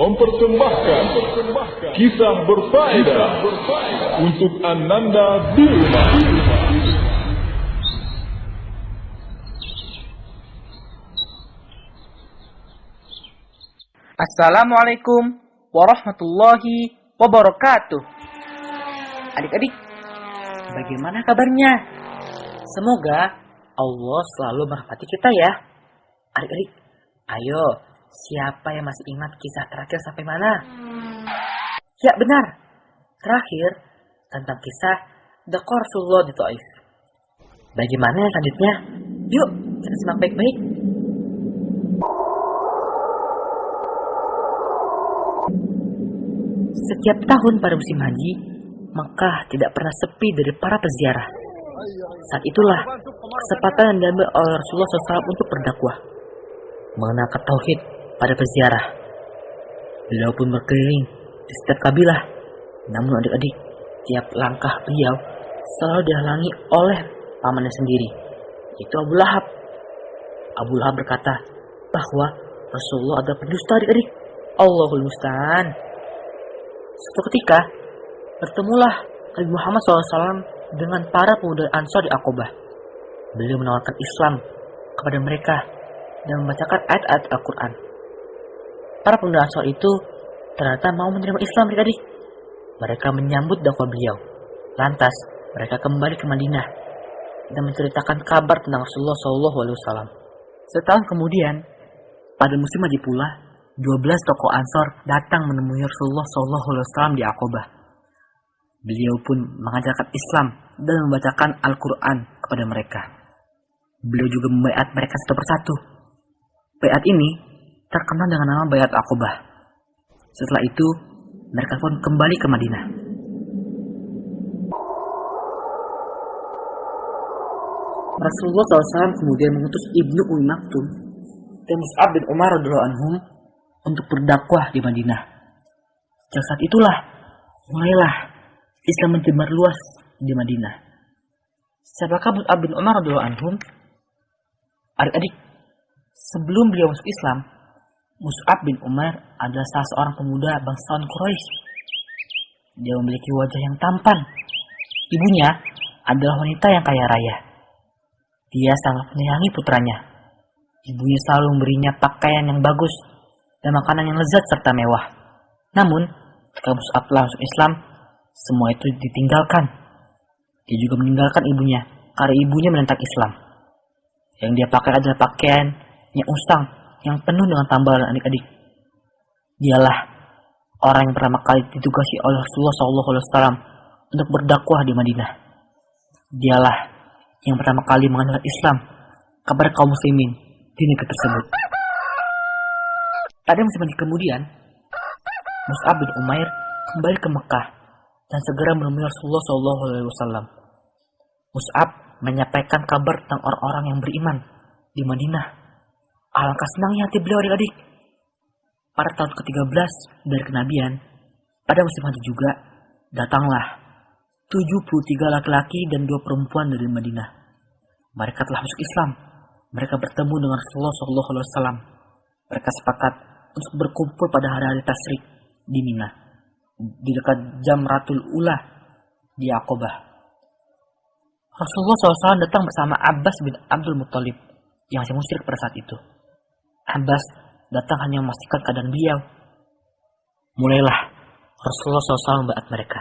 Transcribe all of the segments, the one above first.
mempersembahkan kisah berfaedah untuk Ananda di rumah. Assalamualaikum warahmatullahi wabarakatuh. Adik-adik, bagaimana kabarnya? Semoga Allah selalu merahmati kita ya. Adik-adik, ayo, siapa yang masih ingat kisah terakhir sampai mana? Ya benar, terakhir tentang kisah Dakwa Rasulullah di Taif. Bagaimana yang selanjutnya? Yuk, kita simak baik-baik. Setiap tahun pada musim haji, Makkah tidak pernah sepi dari para peziarah. Saat itulah kesempatan yang diambil oleh Rasulullah SAW untuk berdakwah, mengenalkan tauhid pada peziarah. Beliau pun berkeliling di setiap kabilah. Namun adik-adik, tiap langkah beliau selalu dihalangi oleh pamannya sendiri, yaitu Abu Lahab. Abu Lahab berkata bahwa Rasulullah adalah pendusta adik-adik. Allahul Musta'an. Suatu ketika, bertemulah Nabi Muhammad SAW dengan para pemuda Ansar di Aqabah. Beliau menawarkan Islam kepada mereka dan membacakan ayat-ayat Al-Quran. Para pemuda Ansar itu ternyata mau menerima Islam adik-adik. Mereka menyambut dakwah beliau. Lantas, mereka kembali ke Madinah dan menceritakan kabar tentang Rasulullah SAW. Setahun kemudian, pada musim haji pula, 12 tokoh Ansor datang menemui Rasulullah SAW di Aqabah. Beliau pun mengajarkan Islam dan membacakan Al-Quran kepada mereka. Beliau juga membaiat mereka satu persatu. Baiat ini terkenal dengan nama Baiat Aqabah. Setelah itu, mereka pun kembali ke Madinah. Rasulullah SAW kemudian mengutus Ibnu Ummi Maktum dan Mus'ab bin Umar radhiyallahu anhum untuk berdakwah di Madinah. Sejak saat itulah mulailah Islam menyebar luas di Madinah. Siapakah Mus'ab bin Umar radhiyallahu anhum? Adik-adik, sebelum beliau masuk Islam, Mus'ab bin Umar adalah salah seorang pemuda bangsawan Quraisy. Dia memiliki wajah yang tampan. Ibunya adalah wanita yang kaya raya. Dia sangat menyayangi putranya. Ibunya selalu memberinya pakaian yang bagus dan makanan yang lezat serta mewah. Namun, ketika Mus'ab telah masuk Islam, semua itu ditinggalkan. Dia juga meninggalkan ibunya karena ibunya menentang Islam. Yang dia pakai adalah pakaian yang usang, yang penuh dengan tambalan adik-adik. Dialah orang yang pertama kali ditugasi oleh Rasulullah SAW untuk berdakwah di Madinah. Dialah yang pertama kali mengenal Islam kepada kaum muslimin di negeri tersebut. Pada musim haji kemudian, Mus'ab bin Umair kembali ke Mekah dan segera menemui Rasulullah SAW. Mus'ab menyampaikan kabar tentang orang-orang yang beriman di Madinah. Alangkah senangnya hati beliau adik-adik. Pada tahun ke-13 dari kenabian, pada musim haji juga, datanglah 73 laki-laki dan 2 perempuan dari Madinah. Mereka telah masuk Islam. Mereka bertemu dengan Rasulullah SAW. Mereka sepakat untuk berkumpul pada hari-hari tasyrik di Mina, di dekat Jamratul Ula di Aqabah. Rasulullah SAW datang bersama Abbas bin Abdul Muttalib yang masih musyrik pada saat itu. Abbas datang hanya memastikan keadaan beliau. Mulailah Rasulullah SAW membaiat mereka.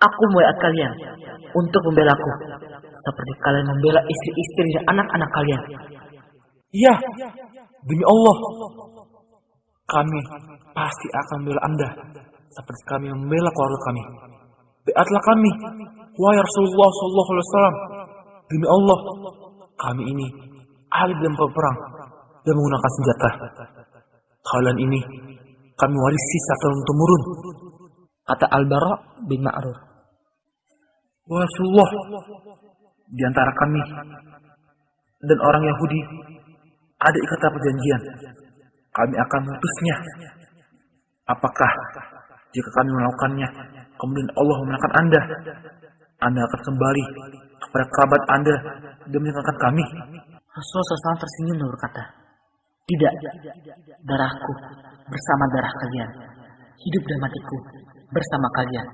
Aku membaiat kalian untuk membela aku, seperti kalian membela istri-istri dan anak-anak kalian. Iya, demi Allah, kami pasti akan membela Anda, seperti kami membela keluarga kami. Baiatlah kami, wahai Rasulullah SAW. Demi Allah, kami ini ahli dalam perang dan menggunakan senjata. Kalian ini kami warisi secara turun-temurun, Kata Al-Bara bin Ma'rur. wahai Rasulullah, di antara kami dan orang Yahudi ada ikatan perjanjian. Kami akan memutusnya. Apakah jika kami melakukannya, kemudian Allah memenangkan Anda, Anda akan kembali kepada kerabat Anda dan meninggalkan kami? Rasulullah SAW tersenyum dan berkata, Tidak, darahku bersama darah kalian. Hidup dan matiku bersama kalian.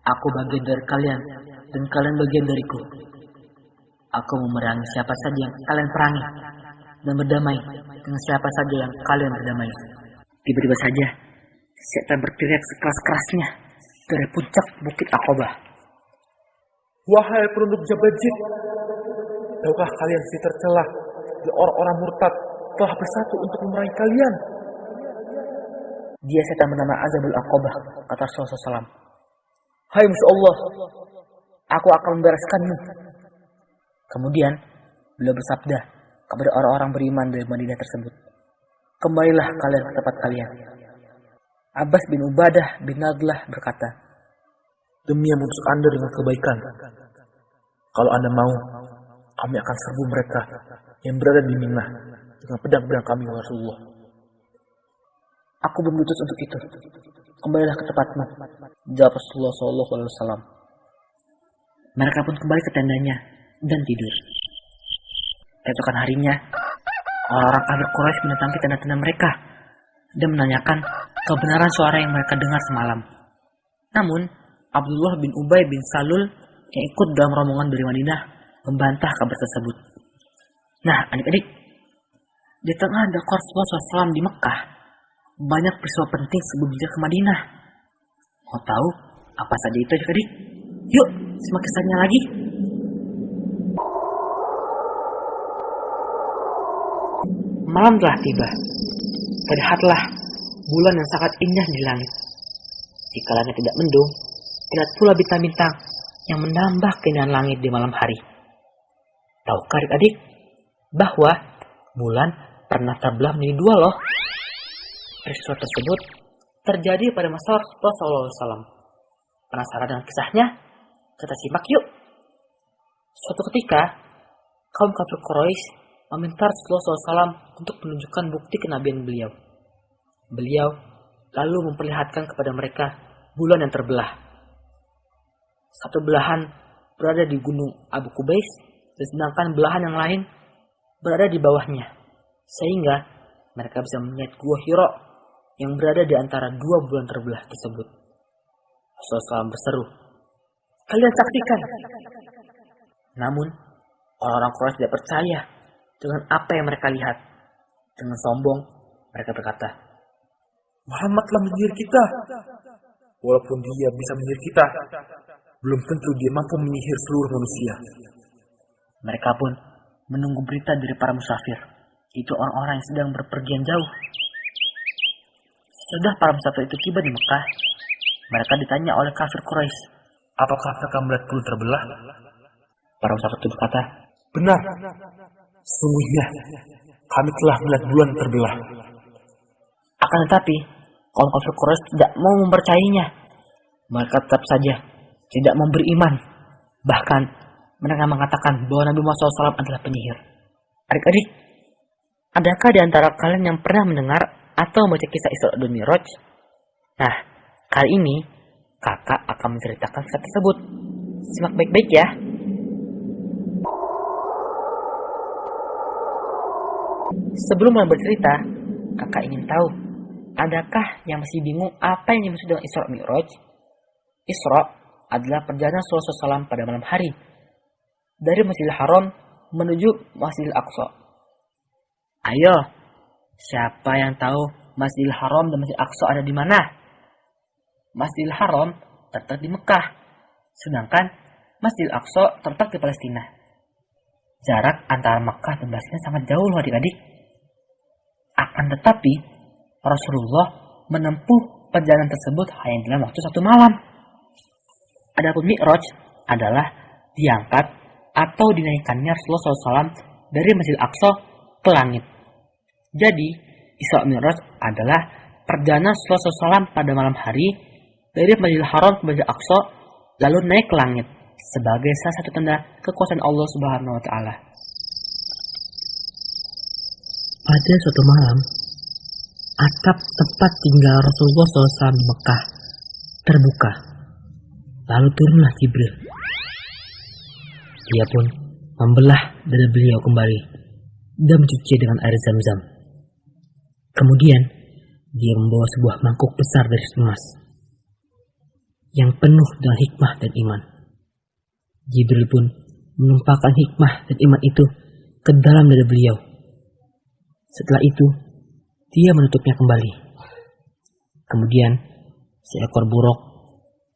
Aku bagian dari kalian dan kalian bagian dariku. Aku memerangi siapa saja yang kalian perangi dan berdamai dengan siapa saja yang kalian berdamai. Tiba-tiba saja, setan berteriak sekeras-kerasnya dari puncak Bukit Aqabah. Wahai penduduk Jabajid, tahukah kalian si tercela dan orang-orang murtad telah bersatu untuk memerangi kalian? Dia setan bernama Azabul Aqabah, kata Rasulullah SAW. Hai musuh Allah, aku akan membereskanmu. Kemudian, beliau bersabda kepada orang-orang beriman dari Madinah tersebut. Kembalilah kalian ke tempat kalian. Abbas bin Ubadah bin Nadlah berkata, Demi yang memutus Anda dengan kebaikan, kalau Anda mau, kami akan serbu mereka yang berada di Minah dengan pedang-pedang kami, ya Rasulullah. Aku belum diutus untuk itu. Kembalilah ke tempatmu, jawab Rasulullah SAW. Mereka pun kembali ke tendanya dan tidur. Keesokan harinya, orang-orang kafir Quraisy mendatangi tenda-tenda mereka dan menanyakan kebenaran suara yang mereka dengar semalam. Namun, Abdullah bin Ubay bin Salul yang ikut dalam rombongan dari Madinah membantah kabar tersebut. Nah, adik-adik, di tengah dakwah Rasulullah SAW di Mekah, banyak peristiwa penting sebelum hijrah ke Madinah. Mau tahu apa saja itu, adik-adik? Yuk, simak kisahnya lagi. Malam telah tiba. Terlihatlah bulan yang sangat indah di langit. Jika langit tidak mendung, terlihat pula bintang-bintang yang menambah keindahan langit di malam hari. Tahukah adik-adik bahwa bulan pernah terbelah menjadi dua loh? Peristiwa tersebut terjadi pada masa Rasulullah SAW. Penasaran dengan kisahnya? Kita simak yuk. Suatu ketika, kaum kafir Quraisy meminta Rasulullah SAW untuk menunjukkan bukti kenabian beliau. Beliau lalu memperlihatkan kepada mereka bulan yang terbelah. Satu belahan berada di gunung Abu Qubais, dan sedangkan belahan yang lain berada di bawahnya. Sehingga mereka bisa melihat gua Hira yang berada di antara dua bulan terbelah tersebut. Rasulullah SAW berseru, "Kalian saksikan." Namun, orang-orang Quraisy tidak percaya dengan apa yang mereka lihat. Dengan sombong, mereka berkata, Muhammad telah menyihir kita. Walaupun dia bisa menyihir kita, belum tentu dia mampu menyihir seluruh manusia. Mereka pun menunggu berita dari para musafir. Itu orang-orang yang sedang berpergian jauh. Sesudah para musafir itu tiba di Mekah, mereka ditanya oleh kafir Quraisy, Apakah mereka melihat bulan terbelah? para musafir itu berkata, Benar. Sesungguhnya kami telah melihat bulan terbelah. akan tetapi kaum kafir Quraisy tidak mau mempercayainya. Mereka tetap saja tidak memberi iman. Bahkan mereka mengatakan bahwa Nabi Muhammad SAW adalah penyihir. Adik-adik, adakah di antara kalian yang pernah mendengar atau membaca kisah Isra dan Mi'raj? Nah, kali ini kakak akan menceritakan kisah tersebut. Simak baik-baik ya. Sebelum mulai bercerita, kakak ingin tahu, adakah yang masih bingung apa yang dimaksud dengan Isra Mi'raj? Isra adalah perjalanan Rasulullah SAW pada malam hari dari Masjidil Haram menuju Masjidil Aqsa. Ayo, siapa yang tahu Masjidil Haram dan Masjidil Aqsa ada di mana? Masjidil Haram terletak di Mekah, sedangkan Masjidil Aqsa terletak di Palestina. Jarak antara Mekah dan Palestina sangat jauh loh adik-adik. Akan tetapi, Rasulullah menempuh perjalanan tersebut hanya dalam waktu 1 malam. Adapun Mi'raj adalah diangkat atau dinaikannya Rasulullah SAW dari Masjidil Aqsa ke langit. Jadi, Isra Mi'raj adalah perjalanan Rasulullah SAW pada malam hari dari Masjidil Haram ke Masjidil Aqsa lalu naik ke langit sebagai salah satu tanda kekuasaan Allah Subhanahu wa taala. Pada suatu malam, atap tempat tinggal Rasulullah SAW di Mekah terbuka. Lalu turunlah Jibril. Dia pun membelah dada beliau kembali dan mencuci dengan air Zam-Zam. Kemudian, dia membawa sebuah mangkuk besar dari emas yang penuh dengan hikmah dan iman. Jibril pun menumpahkan hikmah dan iman itu ke dalam dada beliau. Setelah itu, dia menutupnya kembali. Kemudian, seekor buruk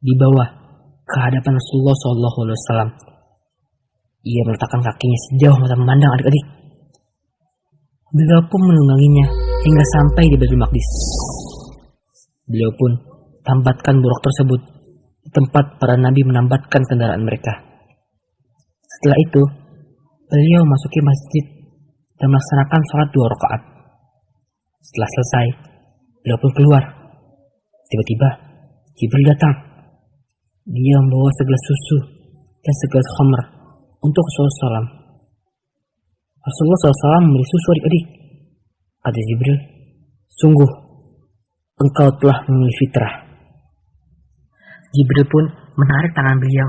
dibawa ke hadapan Rasulullah SAW. Ia meletakkan kakinya sejauh mata memandang adik-adik. Beliau pun menungganginya hingga sampai di Baitul Maqdis. Beliau pun tambatkan buruk tersebut di tempat para nabi menambatkan kendaraan mereka. Setelah itu, beliau masuki masjid dan melaksanakan sholat 2 rakaat. Setelah selesai, beliau pun keluar. Tiba-tiba, Jibril datang. Dia membawa segelas susu dan segelas khamr untuk Rasulullah SAW. Rasulullah SAW memberi susu adik-adik. Kata Jibril, sungguh, engkau telah memilih fitrah. Jibril pun menarik tangan beliau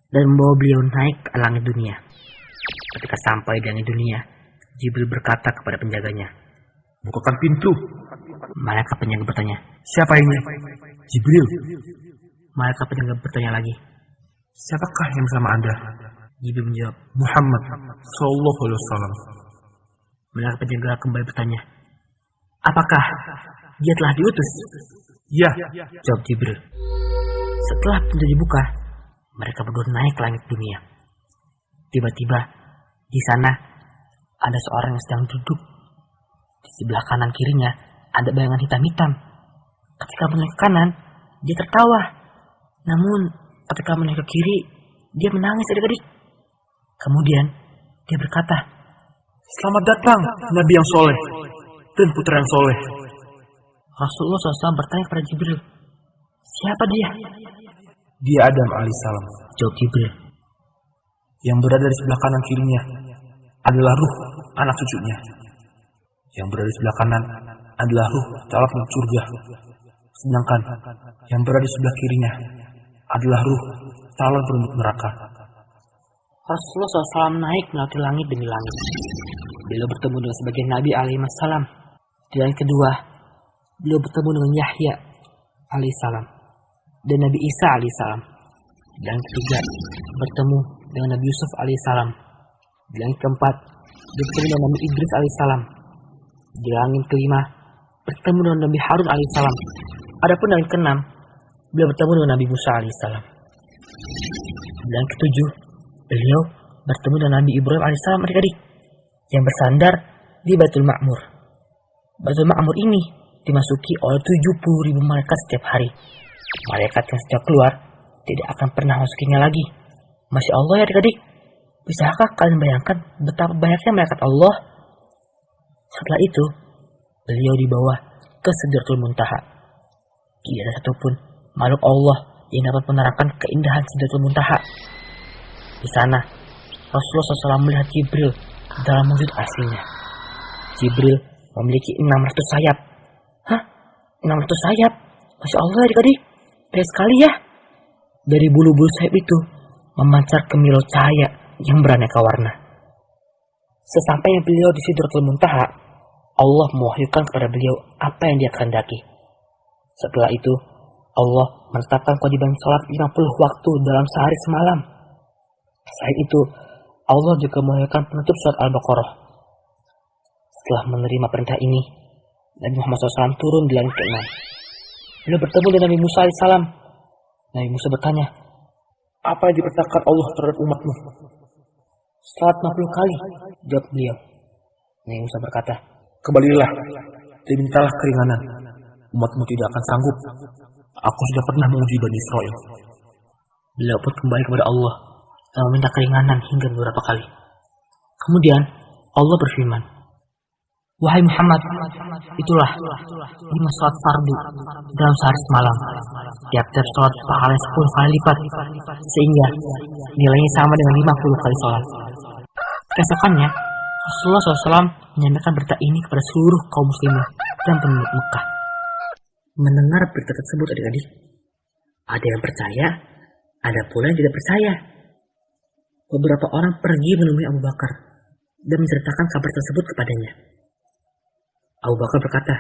dan membawa beliau naik ke langit dunia. Ketika sampai di langit dunia, Jibril berkata kepada penjaganya, Bukakan pintu. Malaikat penjaga bertanya, Siapa ini? Jibril. Malaikat penjaga bertanya lagi, Siapakah yang bersama Anda? Jibril menjawab, Muhammad Sallallahu Alaihi Wasallam. Malaikat penjaga kembali bertanya, apakah dia telah diutus? Ya. Jawab Jibril. Setelah pintu dibuka, mereka berdua naik ke langit dunia. Tiba-tiba di sana ada seorang yang sedang duduk. Di sebelah kanan kirinya ada bayangan hitam-hitam. Ketika menoleh ke kanan, dia tertawa. Namun ketika menoleh ke kiri, dia menangis adik-adik. Kemudian dia berkata, Selamat datang Nabi yang soleh dan putra yang soleh. Rasulullah SAW bertanya kepada Jibril, siapa dia? Dia Adam alaihissalam. Jawab Jibril, Yang berada di sebelah kanan kirinya adalah ruh anak cucunya. Yang berada di sebelah kanan adalah ruh calon penduduk surga. Sedangkan yang berada di sebelah kirinya adalah ruh calon penduduk neraka. Rasulullah SAW naik melewati langit demi langit. Beliau bertemu dengan sebagian Nabi alaihissalam. Di langit kedua, beliau bertemu dengan Yahya alaihissalam dan Nabi Isa alaihissalam. Di langit ketiga, bertemu dengan Nabi Yusuf alaihissalam. Di langit keempat, bertemu dengan Nabi Idris alaihissalam. Di langit kelima, bertemu dengan Nabi Harun alaihissalam. Adapun langit keenam, beliau bertemu dengan Nabi Musa alaihissalam. Di langit ketujuh, beliau bertemu dengan Nabi Ibrahim alaihissalam adik-adik yang bersandar di Baitul Ma'mur. Baitul Ma'mur ini dimasuki oleh 70.000 malaikat setiap hari. Malaikat yang setiap keluar tidak akan pernah masukinya lagi. Masya Allah ya adik-adik, bisakah kalian bayangkan betapa banyaknya malaikat Allah? Setelah itu, beliau dibawa ke Sidratul Muntaha. Tidak ada satupun makhluk Allah yang dapat menerangkan keindahan Sidratul Muntaha. Di sana, Rasulullah SAW melihat Jibril dalam wujud aslinya. Jibril memiliki 600 sayap. Hah? 600 sayap? Masya Allah adik-adik, baik sekali ya. Dari bulu-bulu sayap itu memancar kemilau cahaya yang beraneka warna. Sesampainya beliau di Sidratul Muntaha, Allah mewahyukan kepada beliau apa yang dia kehendaki. Setelah itu, Allah menetapkan kewajiban sholat 50 waktu dalam sehari semalam. Selain itu, Allah juga mewahyukan penutup surat Al-Baqarah. Setelah menerima perintah ini, Nabi Muhammad SAW turun di langit ke-6. Beliau bertemu dengan Nabi Musa alaihissalam. Nabi Musa bertanya, apa yang diperintahkan Allah terhadap umatmu? Salat 50 kali, jawab beliau. Nabi Musa berkata, Kembalilah dan mintalah keringanan. Umatmu tidak akan sanggup. Aku sudah pernah menguji Bani Israel. Beliau pun kembali kepada Allah dan meminta keringanan hingga beberapa kali. Kemudian Allah berfirman, Wahai Muhammad, itulah 5 salat fardu dalam sehari semalam. Tiap-tiap salat pahalanya 10 kali lipat, sehingga nilainya sama dengan 50 kali salat. Keesokannya, Rasulullah SAW menyampaikan berita ini kepada seluruh kaum muslimin dan penduduk Mekah. Mendengar berita tersebut adik-adik, ada yang percaya, ada pula yang tidak percaya. Beberapa orang pergi menemui Abu Bakar dan menceritakan kabar tersebut kepadanya. Abu Bakar berkata,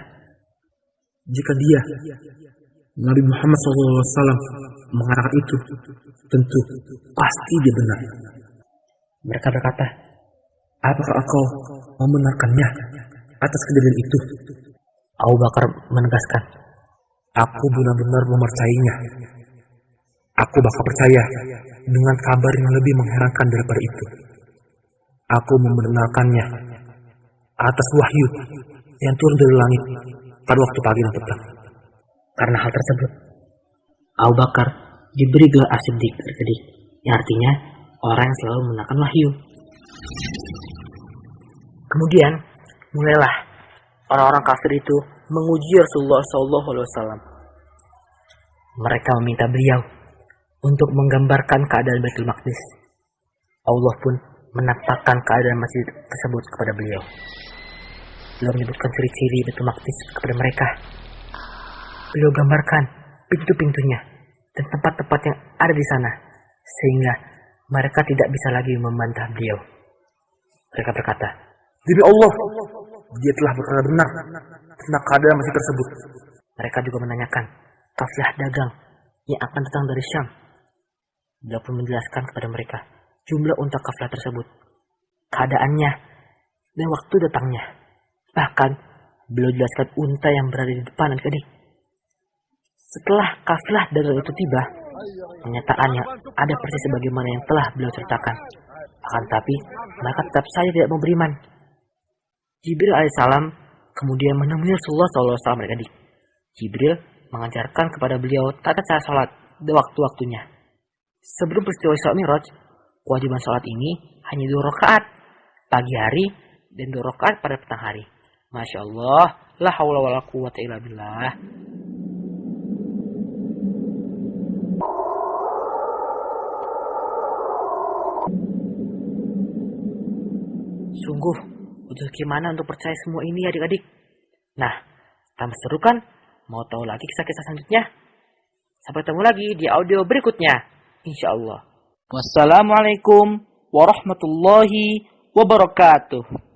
Jika dia, Nabi Muhammad SAW, mengatakan itu, tentu pasti dia benar. mereka berkata, Apakah engkau membenarkannya atas kejadian itu? Abu Bakar menegaskan, Aku benar-benar mempercayainya. Aku bakal percaya dengan kabar yang lebih mengherankan daripada itu. Aku membenarkannya atas wahyu yang turun dari langit pada waktu pagi dan petang. karena hal tersebut, Abu Bakar diberi gelar As-Siddiq, yang artinya orang yang selalu mengenakan wahyu. Kemudian mulailah orang-orang kafir itu menguji Rasulullah SAW. Mereka meminta beliau untuk menggambarkan keadaan Baitul Maqdis. Allah pun menampakkan keadaan masjid tersebut kepada beliau. Beliau menyebutkan ciri-ciri Baitul Maqdis kepada mereka. Beliau gambarkan pintu-pintunya dan tempat-tempat yang ada di sana, sehingga mereka tidak bisa lagi membantah beliau. Mereka berkata, Demi Allah, dia telah berkata benar tentang keadaan masjid tersebut. mereka juga menanyakan kafilah dagang yang akan datang dari Syam. Beliau pun menjelaskan kepada mereka jumlah unta kafilah tersebut, keadaannya, dan waktu datangnya. Bahkan beliau jelaskan unta yang berada di depan adik-adik. Setelah kafilah dagang itu tiba, kenyataan yang ada persis sebagaimana yang telah beliau ceritakan. Akan tapi mereka tetap saja tidak mau beriman. Jibril alaihissalam kemudian menemui Rasulullah SAW adik-adik. Jibril mengajarkan kepada beliau tata cara sholat dan waktu-waktunya. Sebelum peristiwa Isra Mi'raj, kewajiban sholat ini hanya 2 rakaat pagi hari dan 2 rakaat pada petang hari. Masya Allah, la haula wala quwwata illa billah. Sungguh, butuh gimana untuk percaya semua ini adik-adik? Nah, tambah seru kan? Mau tahu lagi kisah-kisah selanjutnya? Sampai ketemu lagi di audio berikutnya. Insya Allah. Wassalamualaikum warahmatullahi wabarakatuh.